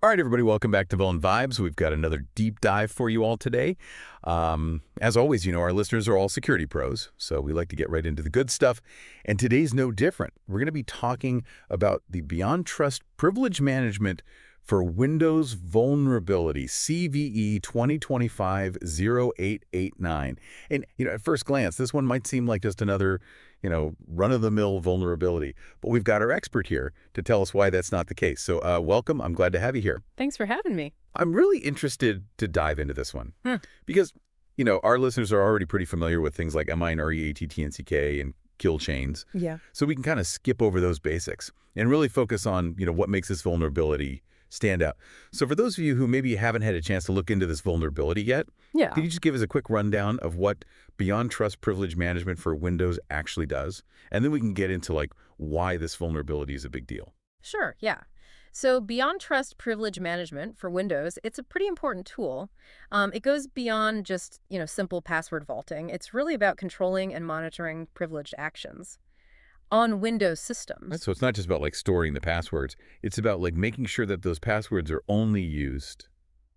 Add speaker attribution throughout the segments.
Speaker 1: All right, everybody, welcome back to Vuln Vibes. We've got another deep dive for you all today. As always, our listeners are all security pros, so we like to get right into the good stuff. And today's no different. We're going to be talking about the BeyondTrust privilege management for Windows vulnerability, CVE 2025-0889. And, at first glance, this one might seem like just another, run-of-the-mill vulnerability. But we've got our expert here to tell us why that's not the case. So welcome. I'm glad to have you here.
Speaker 2: Thanks for having me.
Speaker 1: I'm really interested to dive into this one because, our listeners are already pretty familiar with things like MINRE, ATT, and CK, and kill chains.
Speaker 2: Yeah.
Speaker 1: So we can kind of skip over those basics and really focus on, what makes this vulnerability stand out. So for those of you who maybe haven't had a chance to look into this vulnerability yet, can you just give us a quick rundown of what BeyondTrust privilege management for Windows actually does? And then we can get into why this vulnerability is a big deal.
Speaker 2: Sure, yeah. So BeyondTrust privilege management for Windows, it's a pretty important tool. It goes beyond just, simple password vaulting. It's really about controlling and monitoring privileged actions on Windows systems.
Speaker 1: Right, so it's not just about storing the passwords. It's about making sure that those passwords are only used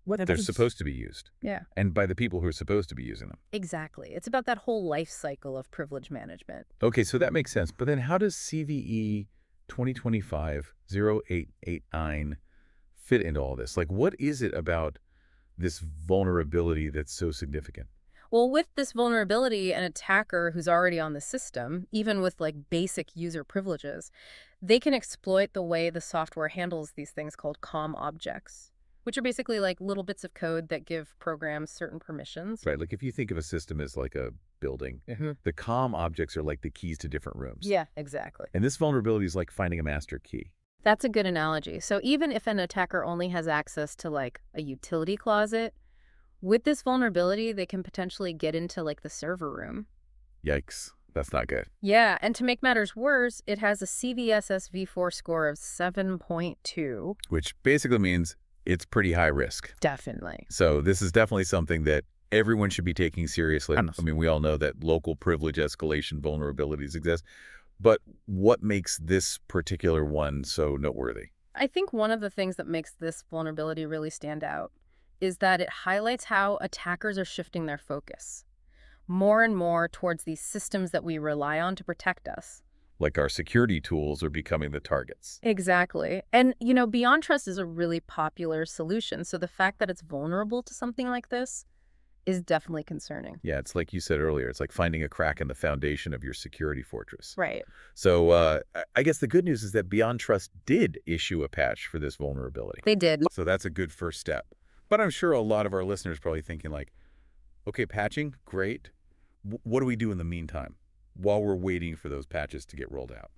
Speaker 1: what they're supposed to be used.
Speaker 2: Yeah.
Speaker 1: And by the people who are supposed to be using them.
Speaker 2: Exactly. It's about that whole life cycle of privilege management.
Speaker 1: Okay, so that makes sense. But then how does CVE 2025-0889 fit into all this? What is it about this vulnerability that's so significant?
Speaker 2: Well, with this vulnerability, an attacker who's already on the system, even with basic user privileges, they can exploit the way the software handles these things called COM objects, which are basically little bits of code that give programs certain permissions.
Speaker 1: Right, if you think of a system as a building, the COM objects are the keys to different rooms.
Speaker 2: Yeah, exactly.
Speaker 1: And this vulnerability is like finding a master key.
Speaker 2: That's a good analogy. So even if an attacker only has access to a utility closet, with this vulnerability, they can potentially get into the server room.
Speaker 1: Yikes. That's not good.
Speaker 2: Yeah, and to make matters worse, it has a CVSS v4 score of 7.2.
Speaker 1: Which basically means it's pretty high risk.
Speaker 2: Definitely.
Speaker 1: So this is definitely something that everyone should be taking seriously. I mean, we all know that local privilege escalation vulnerabilities exist. But what makes this particular one so noteworthy?
Speaker 2: I think one of the things that makes this vulnerability really stand out is that it highlights how attackers are shifting their focus more and more towards these systems that we rely on to protect us.
Speaker 1: Our security tools are becoming the targets.
Speaker 2: Exactly. And, BeyondTrust is a really popular solution. So the fact that it's vulnerable to something like this is definitely concerning.
Speaker 1: Yeah, it's like you said earlier. It's like finding a crack in the foundation of your security fortress.
Speaker 2: Right.
Speaker 1: So I guess the good news is that BeyondTrust did issue a patch for this vulnerability.
Speaker 2: They did.
Speaker 1: So that's a good first step. But I'm sure a lot of our listeners are probably thinking okay, patching, great. What do we do in the meantime while we're waiting for those patches to get rolled out?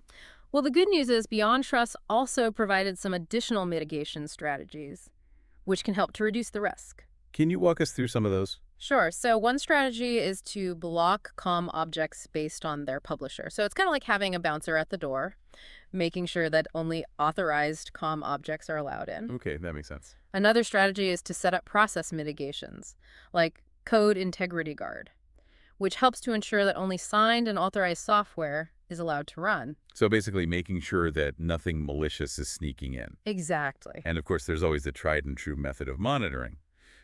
Speaker 2: Well, the good news is BeyondTrust also provided some additional mitigation strategies, which can help to reduce the risk.
Speaker 1: Can you walk us through some of those?
Speaker 2: Sure. So one strategy is to block COM objects based on their publisher. So it's kind of like having a bouncer at the door, making sure that only authorized COM objects are allowed in.
Speaker 1: Okay, that makes sense.
Speaker 2: Another strategy is to set up process mitigations, like Code Integrity Guard, which helps to ensure that only signed and authorized software is allowed to run.
Speaker 1: So basically making sure that nothing malicious is sneaking in.
Speaker 2: Exactly.
Speaker 1: And of course, there's always the tried and true method of monitoring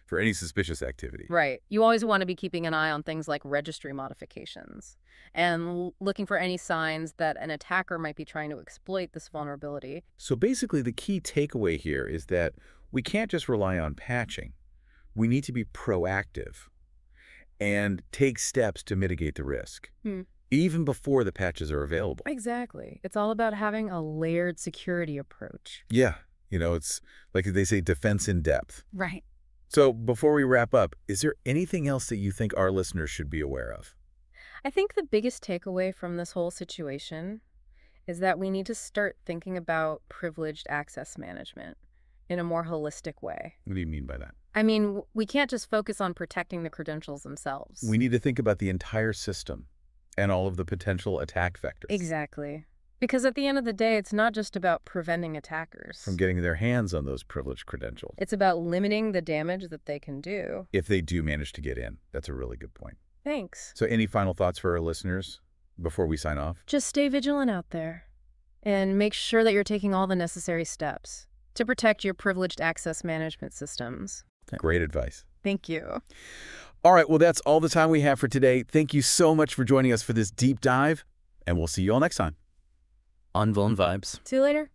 Speaker 1: for any suspicious activity.
Speaker 2: Right. You always want to be keeping an eye on things like registry modifications and looking for any signs that an attacker might be trying to exploit this vulnerability.
Speaker 1: So basically, the key takeaway here is that we can't just rely on patching. We need to be proactive and take steps to mitigate the risk, even before the patches are available.
Speaker 2: Exactly. It's all about having a layered security approach.
Speaker 1: Yeah. It's like they say, defense in depth.
Speaker 2: Right.
Speaker 1: So before we wrap up, is there anything else that you think our listeners should be aware of?
Speaker 2: I think the biggest takeaway from this whole situation is that we need to start thinking about privileged access management in a more holistic way.
Speaker 1: What do you mean by that?
Speaker 2: I mean, we can't just focus on protecting the credentials themselves.
Speaker 1: We need to think about the entire system and all of the potential attack vectors.
Speaker 2: Exactly. Because at the end of the day, it's not just about preventing attackers
Speaker 1: from getting their hands on those privileged credentials.
Speaker 2: It's about limiting the damage that they can do.
Speaker 1: If they do manage to get in. That's a really good point.
Speaker 2: Thanks.
Speaker 1: So any final thoughts for our listeners before we sign off?
Speaker 2: Just stay vigilant out there and make sure that you're taking all the necessary steps to protect your privileged access management systems.
Speaker 1: Great advice.
Speaker 2: Thank you.
Speaker 1: All right, well, that's all the time we have for today. Thank you so much for joining us for this deep dive, and we'll see you all next time.
Speaker 3: On Vuln Vibes.
Speaker 2: See you later.